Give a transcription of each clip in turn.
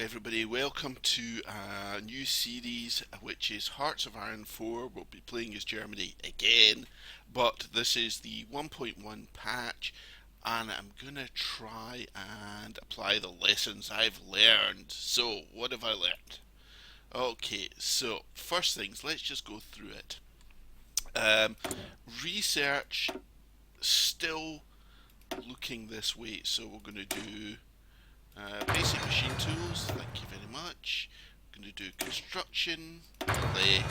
everybody, welcome to a new series which is Hearts of Iron 4. We'll be playing as Germany again, but this is the 1.1 patch and I'm gonna try and apply the lessons I've learned. So, what have I learned? Okay, so first things, let's just go through it. Um, Research still looking this way, so we're going to do basic machine tools, thank you very much. We're going to do construction, play.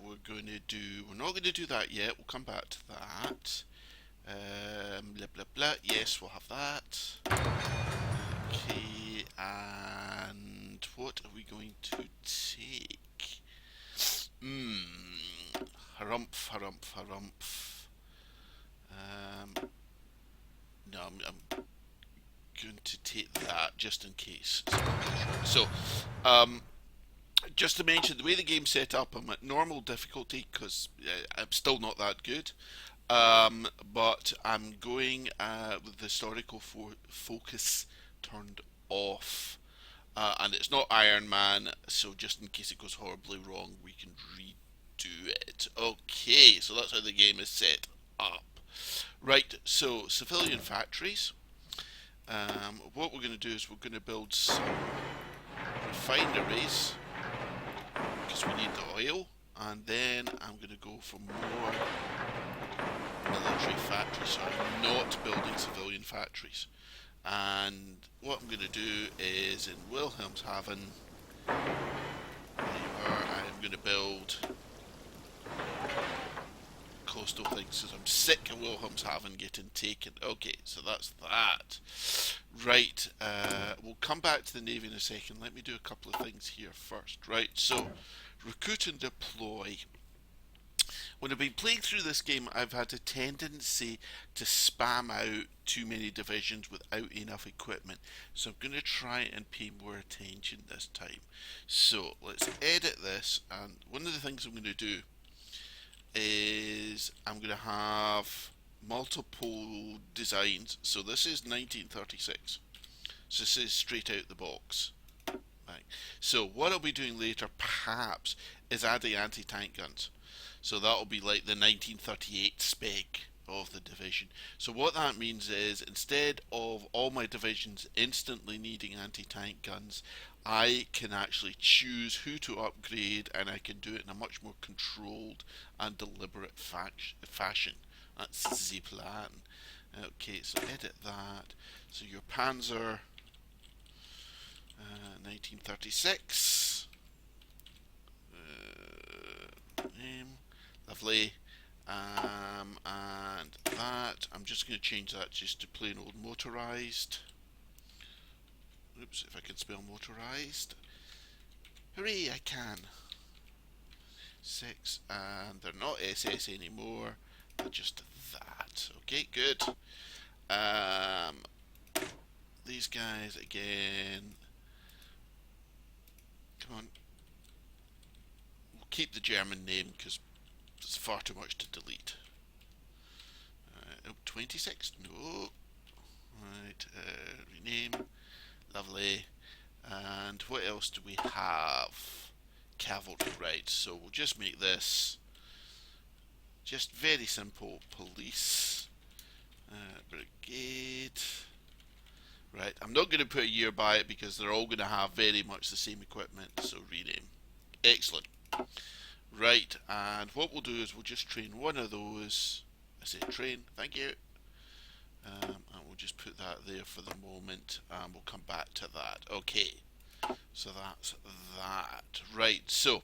We're not going to do that yet, we'll come back to that. Blah blah blah, yes, we'll have that. Okay, and what are we going to take? Harumph, harumph, harumph. No, I'm going to take that just in case. So, just to mention, the way the game's set up, I'm at normal difficulty because I'm still not that good. But I'm going with the historical focus turned off. And it's not Iron Man, so just in case it goes horribly wrong, we can redo it. Okay, so that's how the game is set up. Right, so civilian factories. What we're going to do is we're going to build some refineries because we need the oil, and then I'm going to go for more military factories. So I'm not building civilian factories. And what I'm going to do is in Wilhelmshaven, I'm going to build coastal things because I'm sick of Wilhelmshaven getting taken. Okay, so that's that. Right, we'll come back to the Navy in a second. Let me do a couple of things here first. Right, so recruit and deploy. When I've been playing through this game, I've had a tendency to spam out too many divisions without enough equipment. So I'm going to try and pay more attention this time. So let's edit this, and one of the things I'm going to do is I'm going to have multiple designs. So this is 1936. So this is straight out the box. Right. So what I'll be doing later, perhaps, is adding anti-tank guns. So that'll be like the 1938 spec of the division. So what that means is instead of all my divisions instantly needing anti-tank guns, I can actually choose who to upgrade, and I can do it in a much more controlled and deliberate fashion. That's the plan. Okay, so edit that. So your Panzer 1936. Name. Lovely. And that, I'm just going to change that just to plain old motorized. Oops, if I can spell motorized. Hooray, I can. 6, and they're not SS anymore, they're just that. Okay, good. These guys again. Come on. We'll keep the German name because it's far too much to delete. 26? No. Right, rename. Lovely. And what else do we have? Cavalry, right. So we'll just make this just very simple. Police. Brigade. Right, I'm not going to put a year by it because they're all going to have very much the same equipment, so rename. Excellent. Right, and what we'll do is we'll just train one of those. I say train, thank you. And we'll just put that there for the moment, and we'll come back to that. Okay, so that's that. Right, so,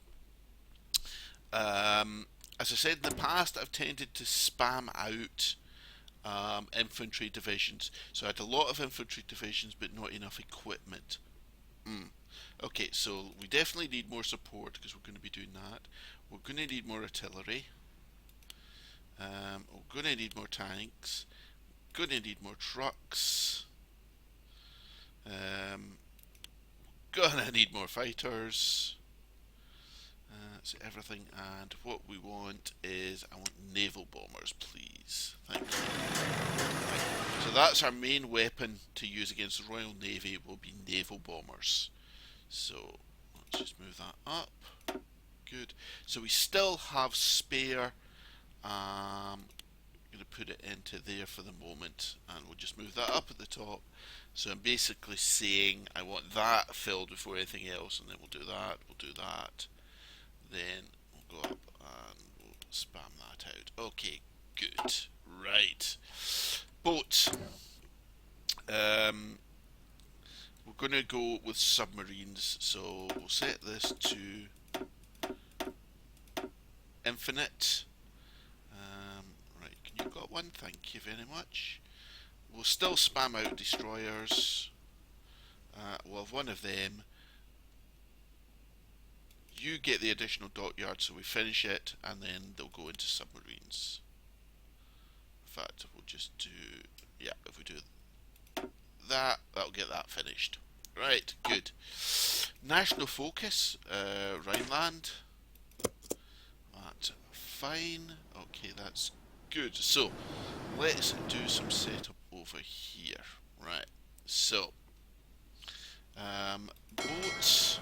as I said in the past, I've tended to spam out infantry divisions. So I had a lot of infantry divisions, but not enough equipment. Okay, so we definitely need more support because we're going to be doing that. We're going to need more artillery. We're going to need more tanks. Going to need more trucks. Gonna need more fighters. That's everything, and what we want is I want naval bombers, please. Thank you. Right. So that's our main weapon to use against the Royal Navy, will be naval bombers. So let's just move that up. Good. So we still have spare. I'm going to put it into there for the moment, and we'll just move that up at the top. So I'm basically saying I want that filled before anything else, and then we'll do that, then we'll go up and we'll spam that out. Okay, good. Right. Boats. We're going to go with submarines, so we'll set this to infinite. Right, can you got one? Thank you very much. We'll still spam out destroyers. We'll have one of them. You get the additional dockyard, so we finish it, and then they'll go into submarines. In fact, we'll just do, yeah, if we do that, that'll get that finished. Right, good. National focus, Rhineland. That's fine. Okay, that's good. So, let's do some setup over here. Right, so, boats.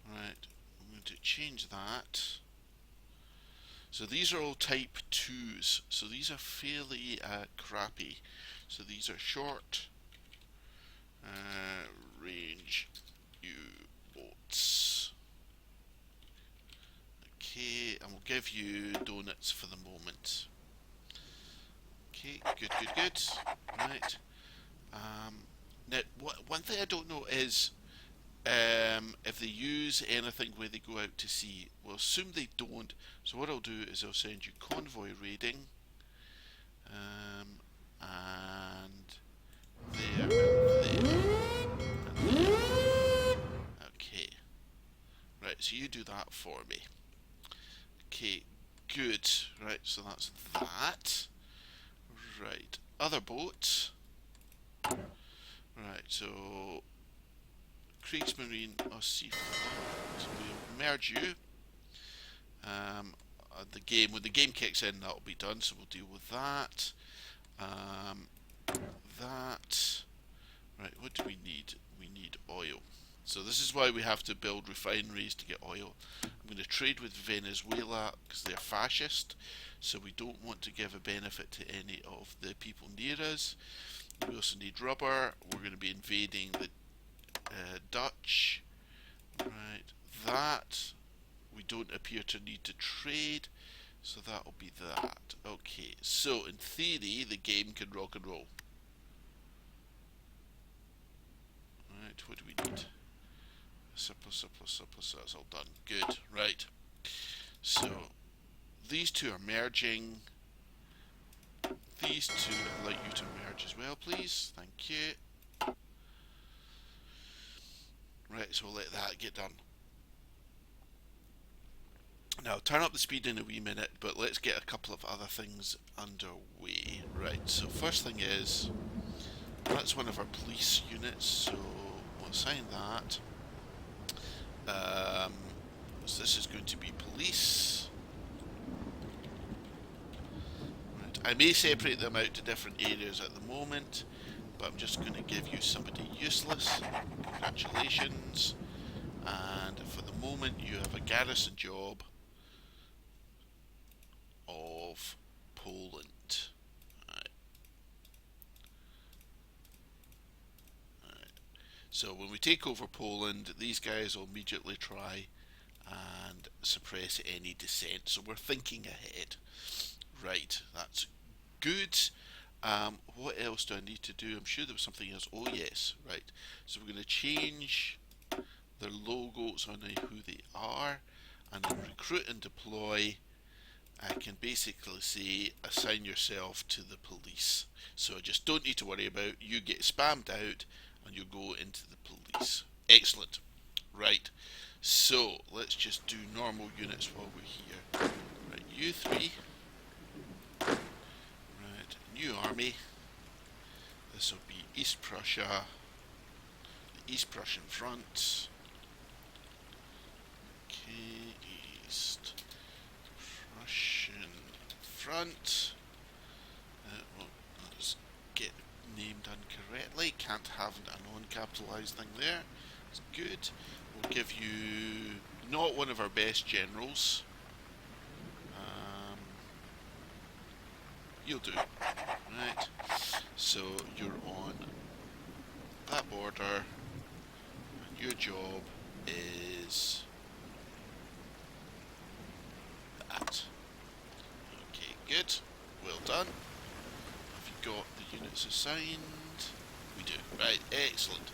Right, I'm going to change that. So these are all type 2s, so these are fairly crappy. So these are short range U-boats. Okay, and we'll give you donuts for the moment. Okay, good. Right. Now, one thing I don't know is if they use anything where they go out to sea. We'll assume they don't. So what I'll do is I'll send you convoy raiding, and there, and there, and there. Okay. Right, so you do that for me. Okay, good. Right, so that's that. Right, other boats. Right, so Kriegsmarine or Seafloor. So we'll merge you. The game, when the game kicks in, that'll be done. So we'll deal with that. That. Right, what do we need? We need oil. So this is why we have to build refineries to get oil. I'm going to trade with Venezuela because they're fascist. So we don't want to give a benefit to any of the people near us. We also need rubber. We're going to be invading the Dutch. Right, that we don't appear to need to trade, so that'll be that. Okay, so in theory the game can rock and roll. Right, what do we need? Surplus, that's all done. Good, right. So these two are merging. These two I'd like you to merge as well, please. Thank you. Right, so we'll let that get done. Now, turn up the speed in a wee minute, but let's get a couple of other things underway. Right, so first thing is, that's one of our police units, so we'll assign that. So this is going to be police. Right, I may separate them out to different areas at the moment, but I'm just going to give you somebody useless. Congratulations. And for the moment, you have a garrison job of Poland. Right. Right. So when we take over Poland, these guys will immediately try and suppress any dissent. So we're thinking ahead. Right, that's good. What else do I need to do? I'm sure there was something else. Oh yes, right. So we're going to change their logos on who they are, and then recruit and deploy. I can basically say assign yourself to the police. So I just don't need to worry about, you get spammed out and you go into the police. Excellent. Right. So let's just do normal units while we're here. Right, you three. Right, new army. This will be East Prussia. The East Prussian front. Okay, East Prussian front. Well, let's done correctly. Can't have a non-capitalised thing there. It's good. We'll give you not one of our best generals. You'll do. Right. So you're on that border, and your job is that. Okay, good. Well done. Have you got the units assigned? We do. Right, excellent.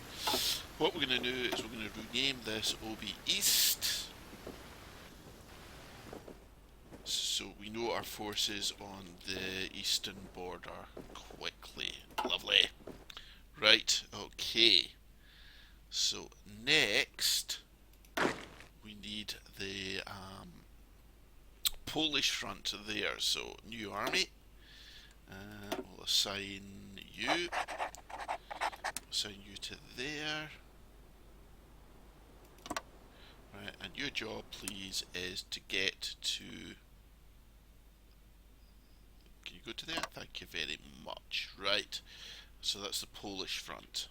What we're going to do is we're going to rename this OB East. So we know our forces on the eastern border quickly. Lovely. Right, okay. So next we need the Polish front there. So new army. We'll assign you. Assign you to there. Right, and your job, please, is to get to. Can you go to there? Thank you very much. Right, so that's the Polish front.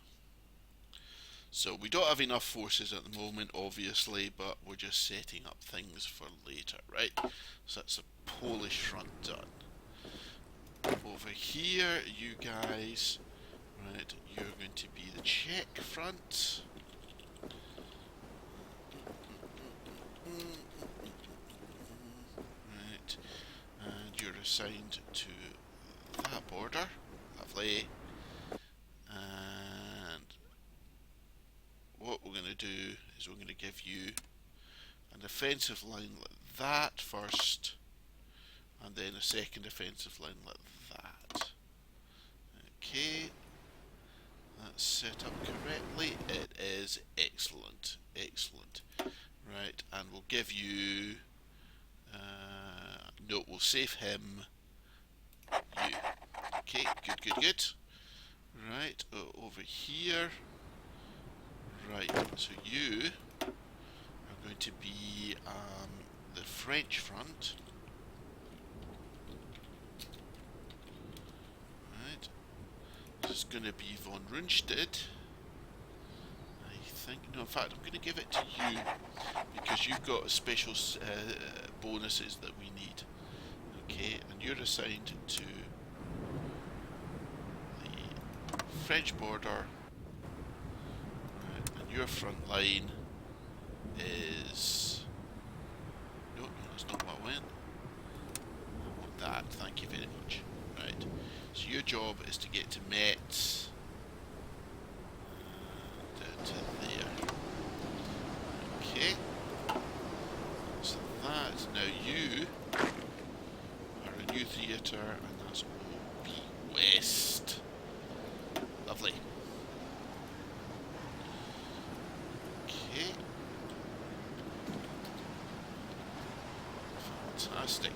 So we don't have enough forces at the moment, obviously, but we're just setting up things for later, right? So that's the Polish front done. Over here, you guys, right, you're going to be the Czech front. Right, and you're assigned to that border. Lovely. And what we're going to do is we're going to give you an offensive line like that first, and then a second offensive line like that. Okay, that's set up correctly. It is excellent, excellent. Right, and we'll give you. No, we'll save him. You. Okay, good, good, good. Right, over here. Right, so you are going to be the French front. Right, this is going to be von Rundstedt. I think, no, in fact, I'm going to give it to you because you've got special bonuses that we need. Okay, and you're assigned to the French border. Your front line is... No, that's not what I want. I want that, thank you very much. Right, so your job is to get to Metz. Down to there. Okay. So that, now you are a new theatre, and that's OB West. Lovely. Fantastic.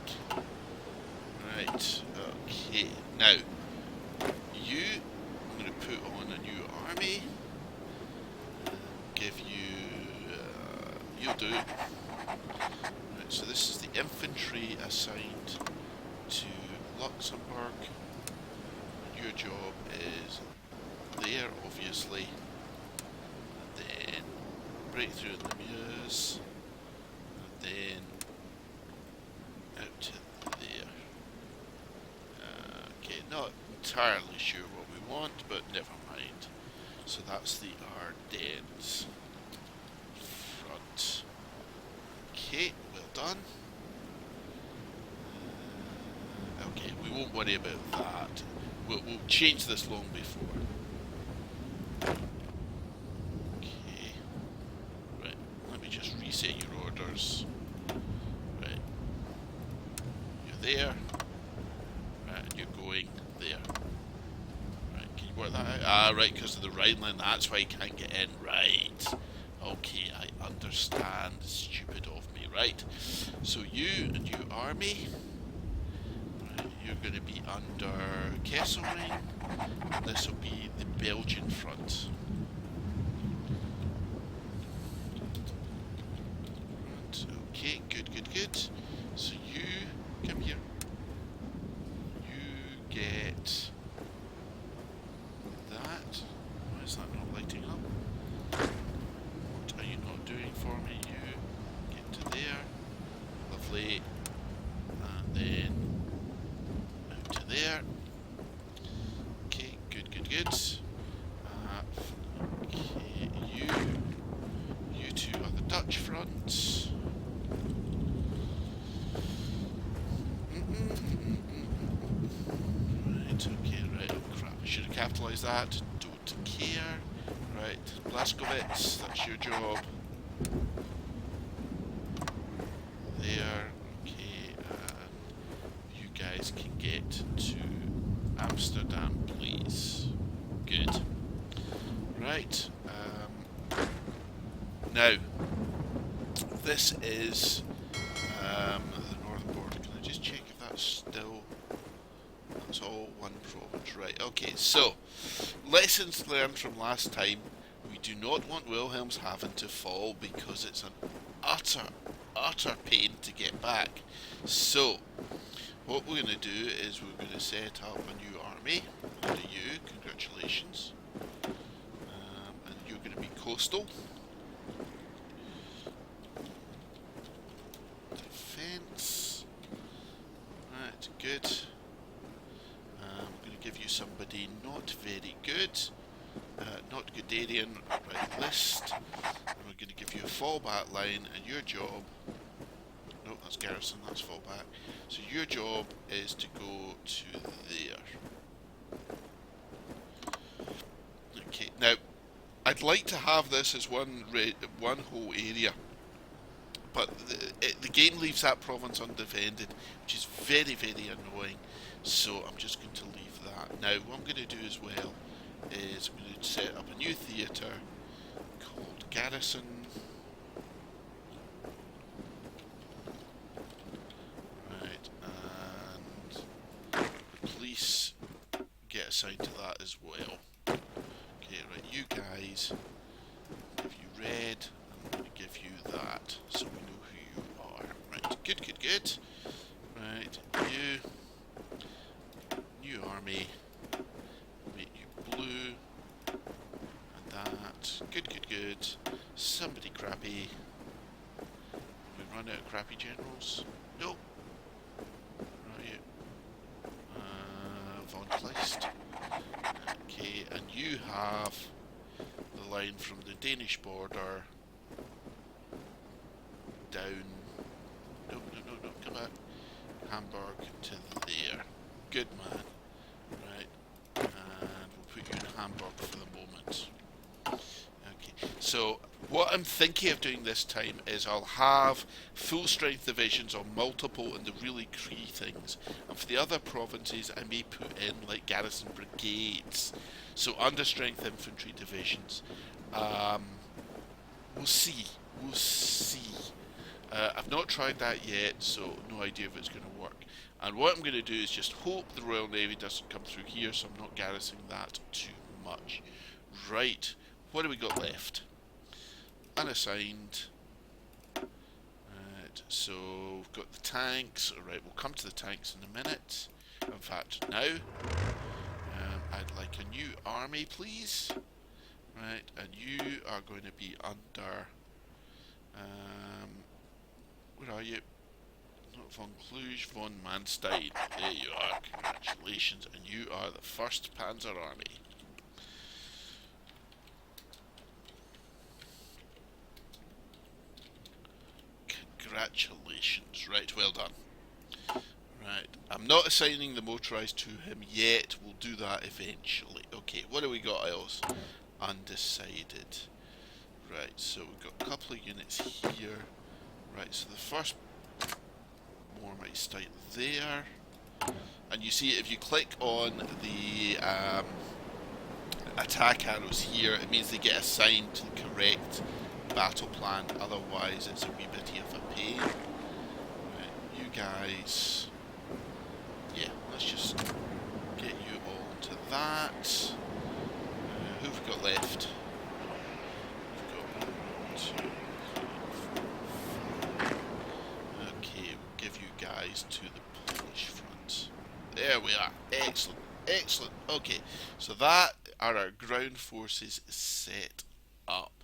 Right, okay. Now, you, I'm going to put on a new army. Give you, you'll do. Right, so this is the infantry assigned to Luxembourg. And your job is there, obviously. And then break through the Meuse. And then out to there. Okay, not entirely sure what we want, but never mind. So that's the Ardennes front. Okay, well done. Okay, we won't worry about that. We'll change this long before. Okay. Right, let me just reset your orders. Right. You're there. Right, and you're going there. Right, can you work that out? Ah, right, because of the Rhineland, that's why you can't get in. Right. Okay, I understand. Stupid of me. Right. So you and your army, right, you're going to be under Kesselring. This will be the Belgian front. Right, okay, good, good, good. So you come here. You get that. nicely, and then out to there. Okay, good, good, good. Okay, you two are the Dutch front. Right, okay, right, oh crap, I should have capitalised that. Don't care. Right, Blaskowitz, that's your job. There, okay, you guys can get to Amsterdam, please. Good. Right, now, this is the northern border. Can I just check if that's still... That's all one province, right? Okay, so lessons learned from last time. We do not want Wilhelmshaven to fall because it's an utter pain to get back. So what we're going to do is we're going to set up a new army under you. Congratulations. And you're going to be coastal. Defense. Right, good. I'm going to give you somebody not very good. Not Guderian, right list. And we're going to give you a fallback line, and your job... No, that's garrison, that's fallback. So your job is to go to there. Okay, now, I'd like to have this as one whole area, but the game leaves that province undefended, which is very, very annoying. So I'm just going to leave that. Now, what I'm going to do as well is I'm going to set up a new theatre called Garrison. Right, and the police get assigned to that as well. Okay, right, you guys, give you red, I'm going to give you that, so we know who you are. Right, good, good, good. Right, you, new army, make you blue, and that, good, good, good. Somebody crappy. We run out of crappy generals? Nope. Right, Von Kleist. Okay, and you have the line from the Danish border down. No, no, no, no, come back. Hamburg to there. Good man. Right, and we'll put you in Hamburg for the moment. Okay, so what I'm thinking of doing this time is I'll have full strength divisions on multiple and the really key things, and for the other provinces I may put in like garrison brigades, so under strength infantry divisions. We'll see. We'll see. I've not tried that yet, so no idea if it's going to work. And what I'm going to do is just hope the Royal Navy doesn't come through here, so I'm not garrisoning that too much. Right, what do we got left? Unassigned. Right, so we've got the tanks. Alright, we'll come to the tanks in a minute. In fact, now. I'd like a new army, please. Right, and you are going to be under... where are you? Not von Kluge, von Manstein. There you are, congratulations. And you are the 1st Panzer Army. Congratulations. Right, well done. Right, I'm not assigning the motorised to him yet. We'll do that eventually. Okay, what do we got else? Undecided. Right, so we've got a couple of units here. Right, so the first more might start there. And you see, if you click on the attack arrows here, it means they get assigned to the correct battle plan. Otherwise, it's a wee bit of a pain. Right, you guys... Yeah, let's just get you all into that. Who have we got left? We've got 1, 2, 3, 4, 5. Okay, we'll give you guys to the Polish front. There we are. Excellent. Excellent. Okay, so that are our ground forces set up.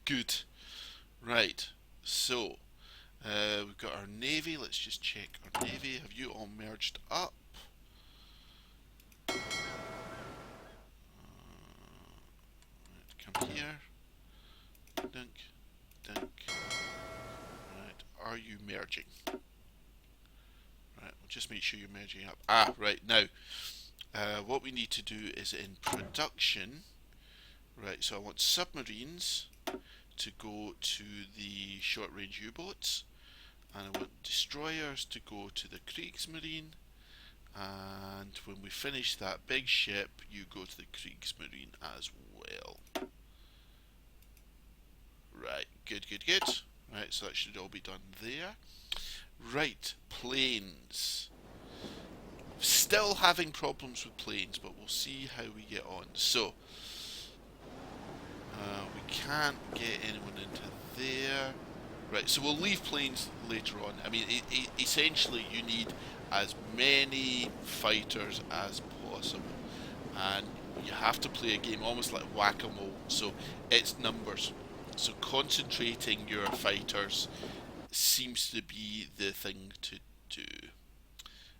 Good. Right, so We've got our navy. Let's just check our navy. Have you all merged up? Right, come here. Dunk, dunk. Right, are you merging? Right, we'll just make sure you're merging up. Ah, right, now, what we need to do is in production, right, so I want submarines to go to the short-range U-boats, and I want destroyers to go to the Kriegsmarine, and when we finish that big ship, you go to the Kriegsmarine as well. Right, good, good, good. Right, so that should all be done there. Right, planes. Still having problems with planes, but we'll see how we get on. So, we can't get anyone into there. Right, so we'll leave planes later on. I mean, essentially you need as many fighters as possible. And you have to play a game almost like whack-a-mole. So, it's numbers. So concentrating your fighters seems to be the thing to do.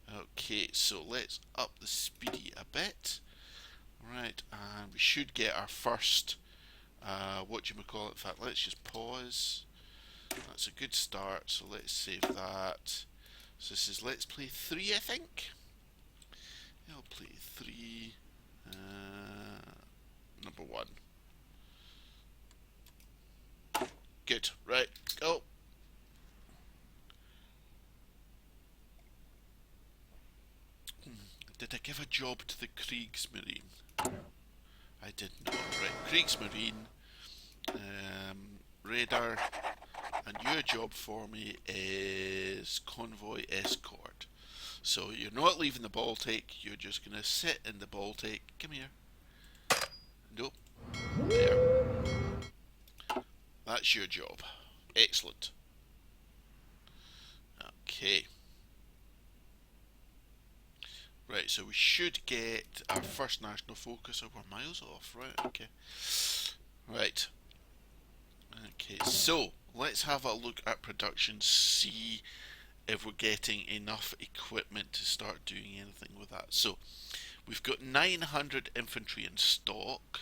Okay, so let's up the speedy a bit. Right, and we should get our first, whatchamacallit, in fact, let's just pause. That's a good start, so let's save that. So this is Let's Play 3, I think. I'll play 3, number 1. Good, right, go. Did I give a job to the Kriegsmarine? I did not. Right, Kriegsmarine, radar, and your job for me is convoy escort. So you're not leaving the Baltic, you're just going to sit in the Baltic. Come here. Nope. There. That's your job. Excellent. Okay. Right, so we should get our first national focus. Oh, we're miles off. Right, okay. Right. Okay, so let's have a look at production, see if we're getting enough equipment to start doing anything with that. So we've got 900 infantry in stock.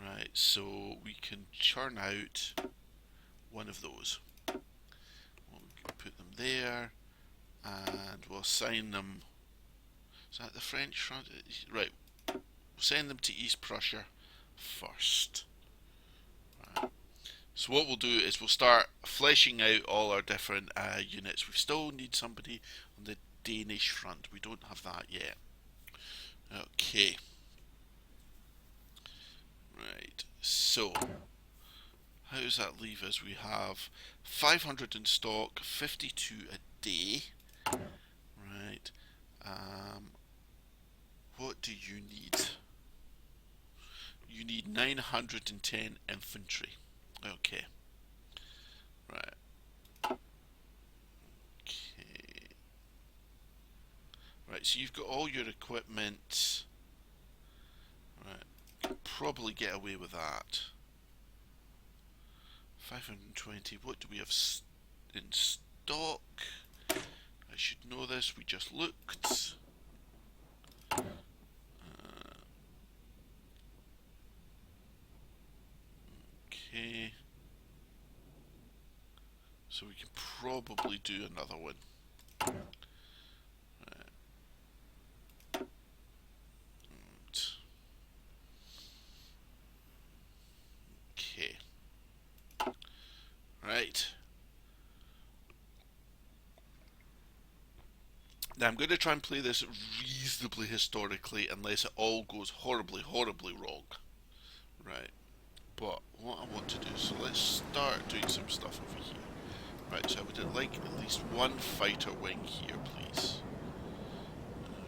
Right, so we can churn out one of those. We'll put them there, and we'll assign them. Is that the French front? Right, we'll send them to East Prussia first. Right. So what we'll do is we'll start fleshing out all our different units. We still need somebody on the Danish front. We don't have that yet. Okay. Right, so how does that leave us? We have 500 in stock, 52 a day. Right. What do you need? You need 910 infantry. Okay. Right. Okay. Right, so you've got all your equipment. Right. Can probably get away with that. 520. What do we have in stock? I should know this. We just looked. Okay. So we can probably do another one. Okay. Right. Now I'm going to try and play this reasonably historically unless it all goes horribly, horribly wrong. Right. But what I want to do, so let's start doing some stuff over here. Right, so I would like at least one fighter wing here, please.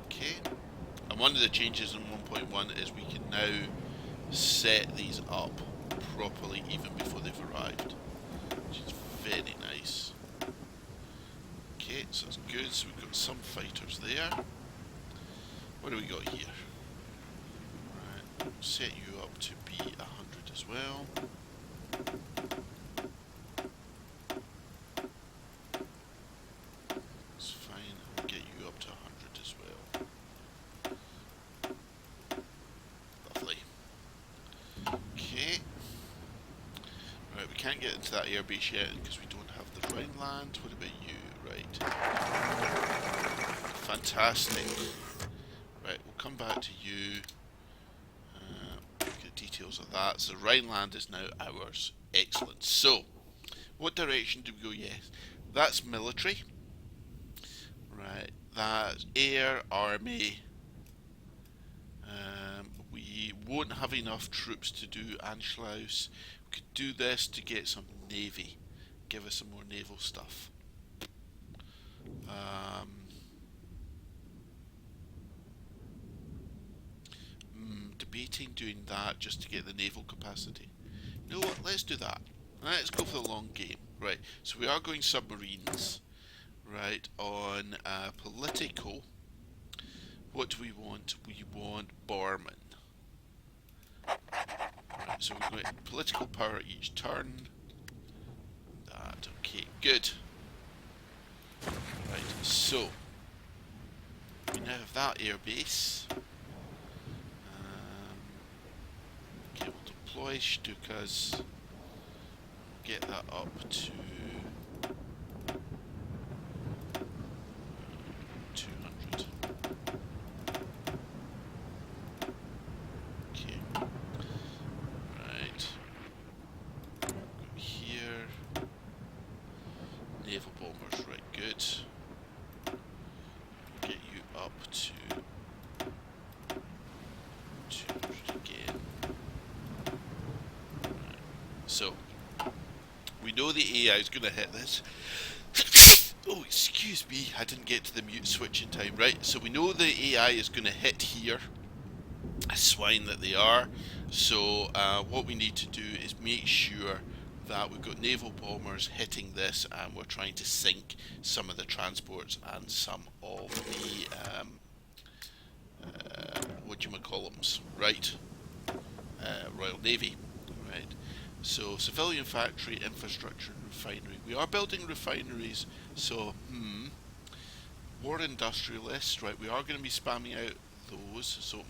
Okay. And one of the changes in 1.1 is we can now set these up properly even before they've arrived, which is very nice. Okay, so that's good. So we've got some fighters there. What do we got here? Right, set you up to be 100 as well. can't get into that airbase yet because we don't have the Rhineland. What about you? Right. Fantastic. Right, we'll come back to you. Get details of that. So Rhineland is now ours. Excellent. So, what direction do we go? Yes, that's military. Right, that's air, army. We won't have enough troops to do Anschluss. We could do this to get some navy. Give us some more naval stuff. Debating doing that just to get the naval capacity. You know what? Let's do that. Let's go for the long game. Right, so we are going submarines. Right, on political. What do we want? We want Barman. Right, so we're going political power each turn. That, okay, good. Right, so we now have that air base. Okay, we'll deploy Stukas. Get that up to 200. Okay. Right. Go here. Naval bombers, right, good. Get you up to 200 again. Right. So, we know the AI is going to hit this. Oh, excuse me, I didn't get to the mute switch in time. Right, so we know the AI is going to hit here. Swine that they are. So what we need to do is make sure that we've got naval bombers hitting this, and we're trying to sink some of the transports and some of the whatchamacallums, right? Royal Navy, right? So civilian factory, infrastructure, and refinery. We are building refineries, so war industrialists, right? We are going to be spamming out those, so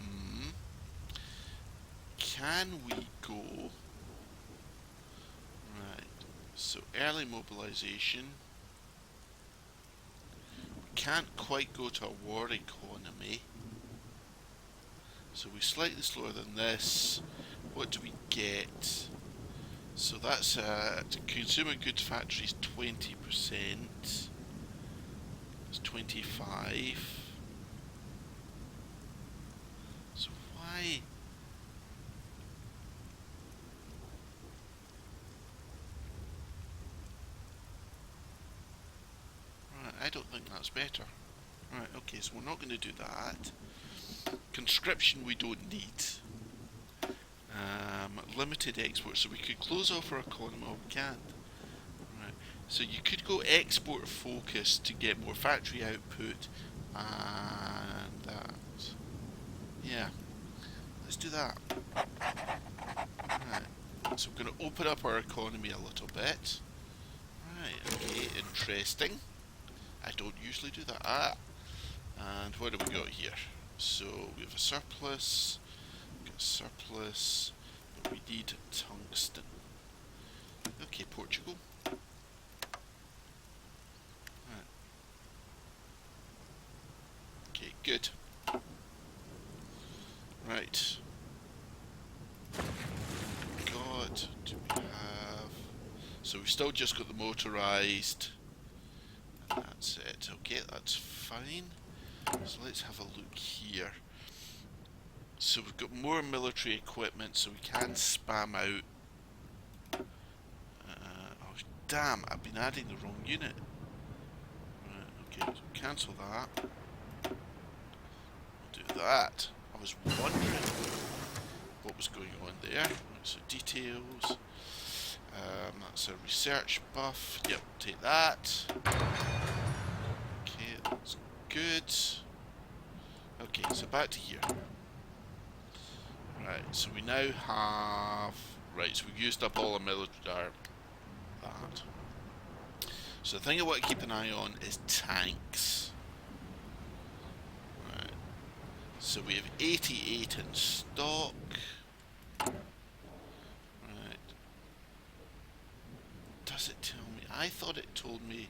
can we go? Right, so early mobilization. We can't quite go to a war economy, so we're slightly slower than this. What do we get? So that's consumer goods factories 20%. It's 25. So why? Right, I don't think that's better. Right, okay, so we're not going to do that. Conscription we don't need. Limited export, so we could close off our economy. Oh, we can't. Right, so you could go export focus to get more factory output, and that. Yeah, let's do that. Right, so we're going to open up our economy a little bit. Right, okay, interesting. I don't usually do that. And what do we got here? So we have a surplus. We've got a surplus, but we need tungsten. Okay, Portugal. Right. Okay, good. Right. God, do we have? So we've still just got the motorised. And that's it. Okay, that's fine. So let's have a look here. So we've got more military equipment, so we can spam out. Oh damn! I've been adding the wrong unit. Right, okay, so cancel that. We'll do that. I was wondering what was going on there. Right, so details. That's a research buff. Yep, take that. Okay, that's good. Okay, so back to here. Right, so we now have... Right, so we've used up all the military... that. So the thing I want to keep an eye on is tanks. Right. So we have 88 in stock. Right. does it tell me? I thought it told me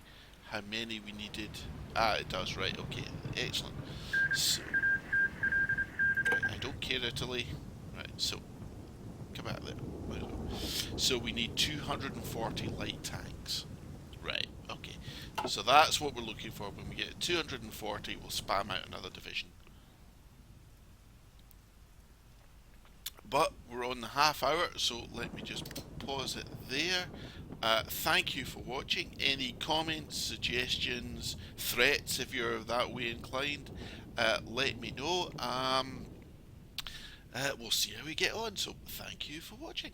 how many we needed. Ah, it does, right, okay, excellent. So, right, I don't care, Italy. Right, so, come out there. There we go. So we need 240 light tanks. Right, okay. So that's what we're looking for. When we get 240, we'll spam out another division. But we're on the half hour, so let me just pause it there. Thank you for watching. Any comments, suggestions, threats if you're that way inclined, let me know. We'll see how we get on, so thank you for watching.